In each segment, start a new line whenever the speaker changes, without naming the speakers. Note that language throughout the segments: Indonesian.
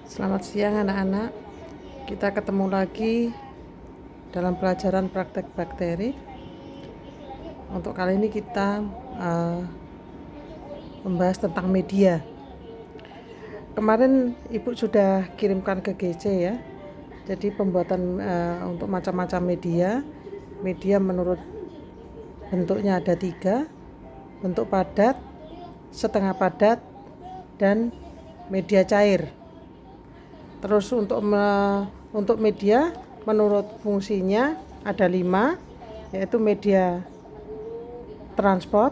Selamat siang anak-anak. Kita ketemu lagi dalam pelajaran praktek bakteri. Untuk kali ini kita membahas tentang media. Kemarin Ibu sudah kirimkan ke GC ya. Jadi pembuatan untuk macam-macam media. Media menurut bentuknya ada 3. Bentuk padat, setengah padat, dan media cair. Terus untuk media menurut fungsinya ada 5, yaitu media transport,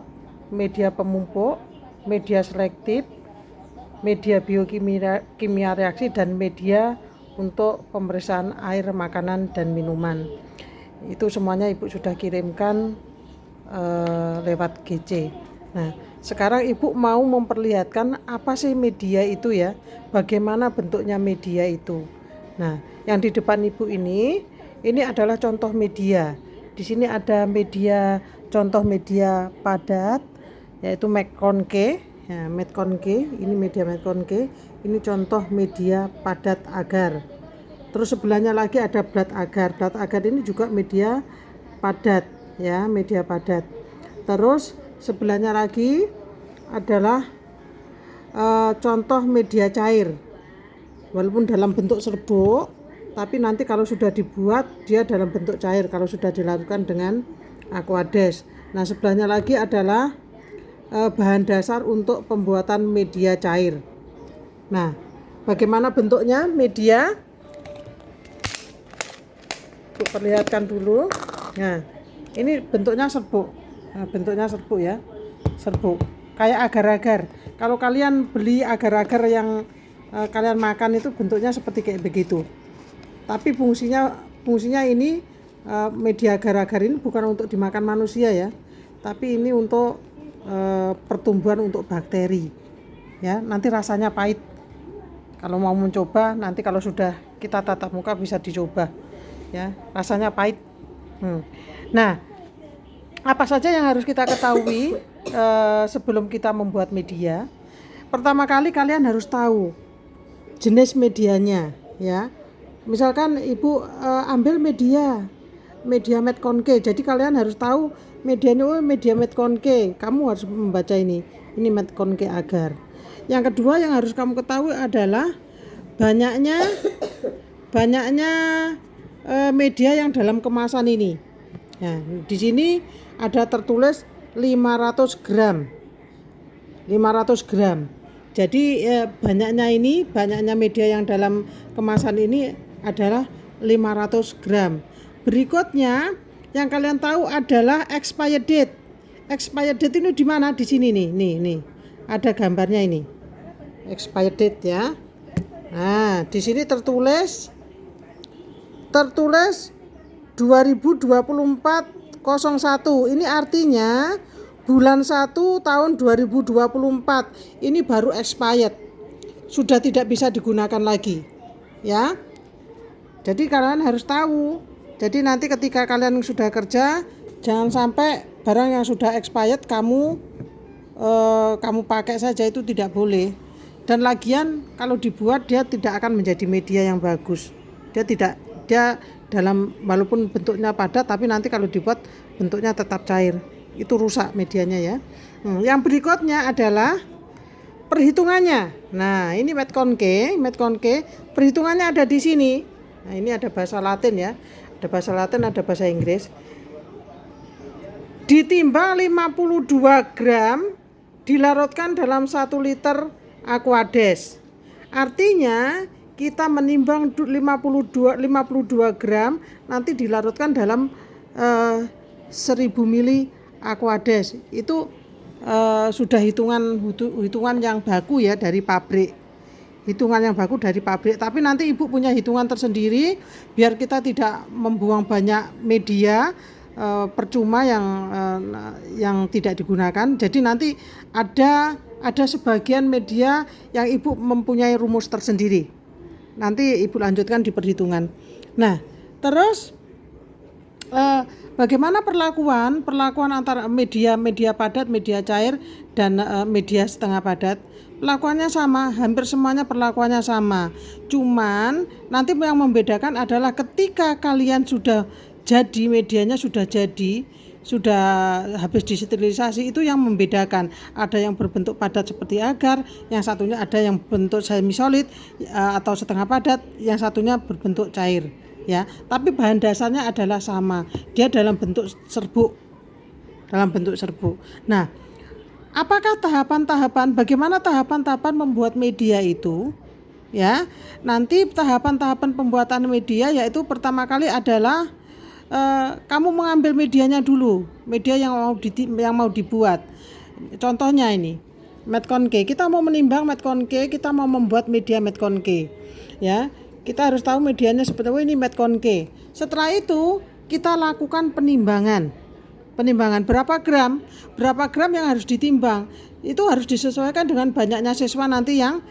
media pemumpuk, media selektif, media biokimia reaksi, dan media untuk pemeriksaan air, makanan, dan minuman. Itu semuanya Ibu sudah kirimkan lewat GC. Nah, sekarang Ibu mau memperlihatkan apa sih media itu ya, bagaimana bentuknya media itu. Nah, yang di depan Ibu ini adalah contoh media. Di sini ada media, contoh media padat, yaitu McConkey. Ya, McConkey, ini media McConkey. Ini contoh media padat agar. Terus sebelahnya lagi ada blat agar. Blat agar ini juga media padat, ya, media padat. Terus sebelahnya lagi adalah contoh media cair, walaupun dalam bentuk serbuk, tapi nanti kalau sudah dibuat dia dalam bentuk cair kalau sudah dilakukan dengan Aquades. Nah, sebelahnya lagi adalah bahan dasar untuk pembuatan media cair. Nah, bagaimana bentuknya media? Aku perlihatkan dulu. Nah, ini bentuknya serbuk. Nah, bentuknya serbuk ya, serbuk kayak agar-agar. Kalau kalian beli agar-agar yang kalian makan itu bentuknya seperti kayak begitu. Tapi fungsinya ini media agar-agar ini bukan untuk dimakan manusia ya, tapi ini untuk pertumbuhan untuk bakteri. Ya, nanti rasanya pahit. Kalau mau mencoba, nanti kalau sudah kita tatap muka bisa dicoba. Ya, rasanya pahit. Nah, apa saja yang harus kita ketahui sebelum kita membuat media? Pertama kali kalian harus tahu jenis medianya, ya. Misalkan Ibu ambil media McConkey, jadi kalian harus tahu medianya media McConkey. Kamu harus membaca ini McConkey agar. Yang kedua yang harus kamu ketahui adalah banyaknya media yang dalam kemasan ini. Nah, di sini ada tertulis 500 gram. 500 gram. Jadi banyaknya media yang dalam kemasan ini adalah 500 gram. Berikutnya yang kalian tahu adalah expired date. Expired date ini di mana? Di sini nih. Nih. Ada gambarnya ini. Expired date ya. Nah, di sini tertulis 2024/01. Ini artinya bulan 1 tahun 2024. Ini baru expired. Sudah tidak bisa digunakan lagi. Ya. Jadi kalian harus tahu. Jadi nanti ketika kalian sudah kerja, jangan sampai barang yang sudah expired kamu pakai saja, itu tidak boleh. Dan lagian kalau dibuat dia tidak akan menjadi media yang bagus. Dia dalam walaupun bentuknya padat, tapi nanti kalau dibuat bentuknya tetap cair, itu rusak medianya ya. Yang berikutnya adalah perhitungannya. Nah, ini McConkey, perhitungannya ada di sini. Nah, ini ada bahasa Latin ya, ada bahasa Latin, ada bahasa Inggris. Ditimbang 52 gram dilarutkan dalam 1 liter Aquades. Artinya kita menimbang 52 gram nanti dilarutkan dalam 1000 mili Aquades. Itu sudah hitungan yang baku ya dari pabrik. Tapi nanti Ibu punya hitungan tersendiri biar kita tidak membuang banyak media percuma yang tidak digunakan. Jadi nanti ada sebagian media yang Ibu mempunyai rumus tersendiri. Nanti Ibu lanjutkan di perhitungan. Nah, terus bagaimana perlakuan antara media padat, media cair, dan media setengah padat? Perlakuannya sama, hampir semuanya perlakuannya sama. Cuman nanti yang membedakan adalah ketika kalian sudah jadi, medianya sudah jadi, sudah habis disterilisasi, itu yang membedakan. Ada yang berbentuk padat seperti agar, yang satunya ada yang bentuk semi solid atau setengah padat, yang satunya berbentuk cair, ya. Tapi bahan dasarnya adalah sama. Dia dalam bentuk serbuk. Nah, apakah bagaimana tahapan-tahapan membuat media itu? Ya, nanti tahapan-tahapan pembuatan media yaitu pertama kali adalah kamu mengambil medianya dulu, media yang mau dibuat. Contohnya ini, Metcon-K. Kita mau menimbang Metcon-K, kita mau membuat media Metcon-K. Ya, kita harus tahu medianya seperti ini Metcon-K. Setelah itu kita lakukan penimbangan berapa gram yang harus ditimbang. Itu harus disesuaikan dengan banyaknya siswa nanti yang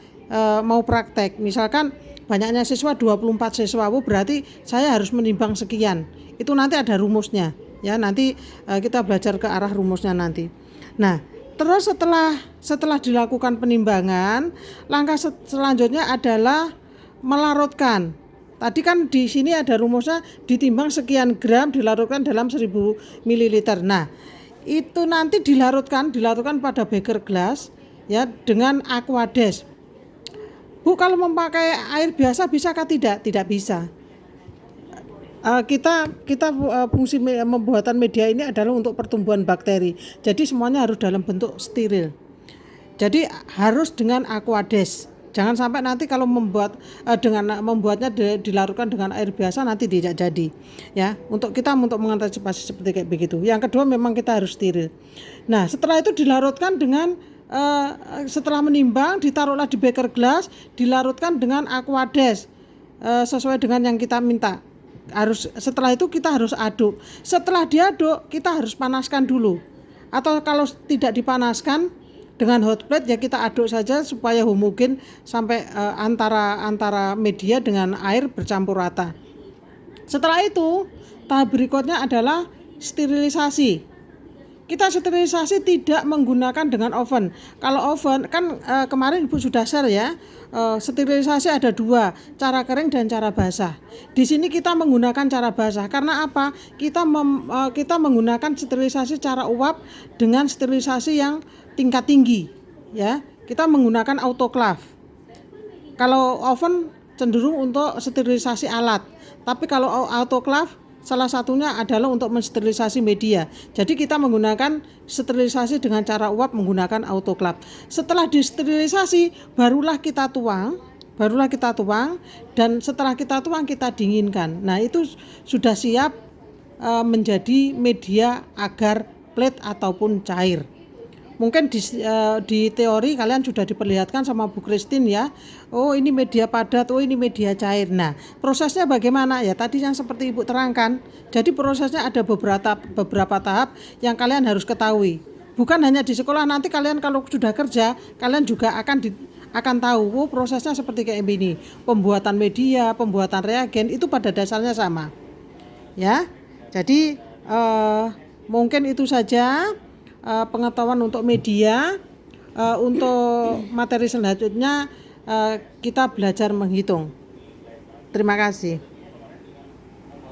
mau praktek. Misalkan banyaknya siswa 24 siswa, berarti saya harus menimbang sekian. Itu nanti ada rumusnya, ya. Nanti kita belajar ke arah rumusnya nanti. Nah, terus setelah dilakukan penimbangan, langkah selanjutnya adalah melarutkan. Tadi kan di sini ada rumusnya, ditimbang sekian gram dilarutkan dalam 1000 ml. Nah, itu nanti dilarutkan pada beker gelas, ya, dengan Aquades. Bu, kalau memakai air biasa bisakah? Tidak bisa. Kita fungsi pembuatan media ini adalah untuk pertumbuhan bakteri. Jadi semuanya harus dalam bentuk steril. Jadi harus dengan Aquades. Jangan sampai nanti kalau membuatnya dilarutkan dengan air biasa nanti tidak jadi. Ya, untuk mengantisipasi seperti kayak begitu. Yang kedua memang kita harus steril. Nah, setelah itu dilarutkan dengan setelah menimbang ditaruhlah di beker gelas, dilarutkan dengan Aquades sesuai dengan yang kita minta. Setelah itu kita harus aduk. Setelah diaduk kita harus panaskan dulu. Atau kalau tidak dipanaskan dengan hot plate, ya kita aduk saja supaya homogen sampai antara media dengan air bercampur rata. Setelah itu tahap berikutnya adalah sterilisasi. Kita sterilisasi tidak menggunakan dengan oven. Kalau oven kan kemarin Ibu sudah share ya, sterilisasi ada 2, cara kering dan cara basah. Di sini kita menggunakan cara basah. Karena apa? Kita menggunakan sterilisasi cara uap dengan sterilisasi yang tingkat tinggi, ya. Kita menggunakan autoclave. Kalau oven cenderung untuk sterilisasi alat, tapi kalau autoclave salah satunya adalah untuk mensterilisasi media. Jadi kita menggunakan sterilisasi dengan cara uap menggunakan autoclave. Setelah disterilisasi barulah kita tuang, dan setelah kita tuang kita dinginkan. Nah, itu sudah siap menjadi media agar plate ataupun cair. Mungkin di teori kalian sudah diperlihatkan sama Bu Christine ya. Oh, ini media padat, oh ini media cair. Nah, prosesnya bagaimana? Ya tadi yang seperti Ibu terangkan. Jadi prosesnya ada beberapa tahap yang kalian harus ketahui. Bukan hanya di sekolah, nanti kalian kalau sudah kerja, kalian juga akan tahu, oh prosesnya seperti kayak ini. Pembuatan media, pembuatan reagen itu pada dasarnya sama. Ya. Jadi mungkin itu saja pengetahuan untuk media. Untuk materi selanjutnya kita belajar menghitung. Terima kasih.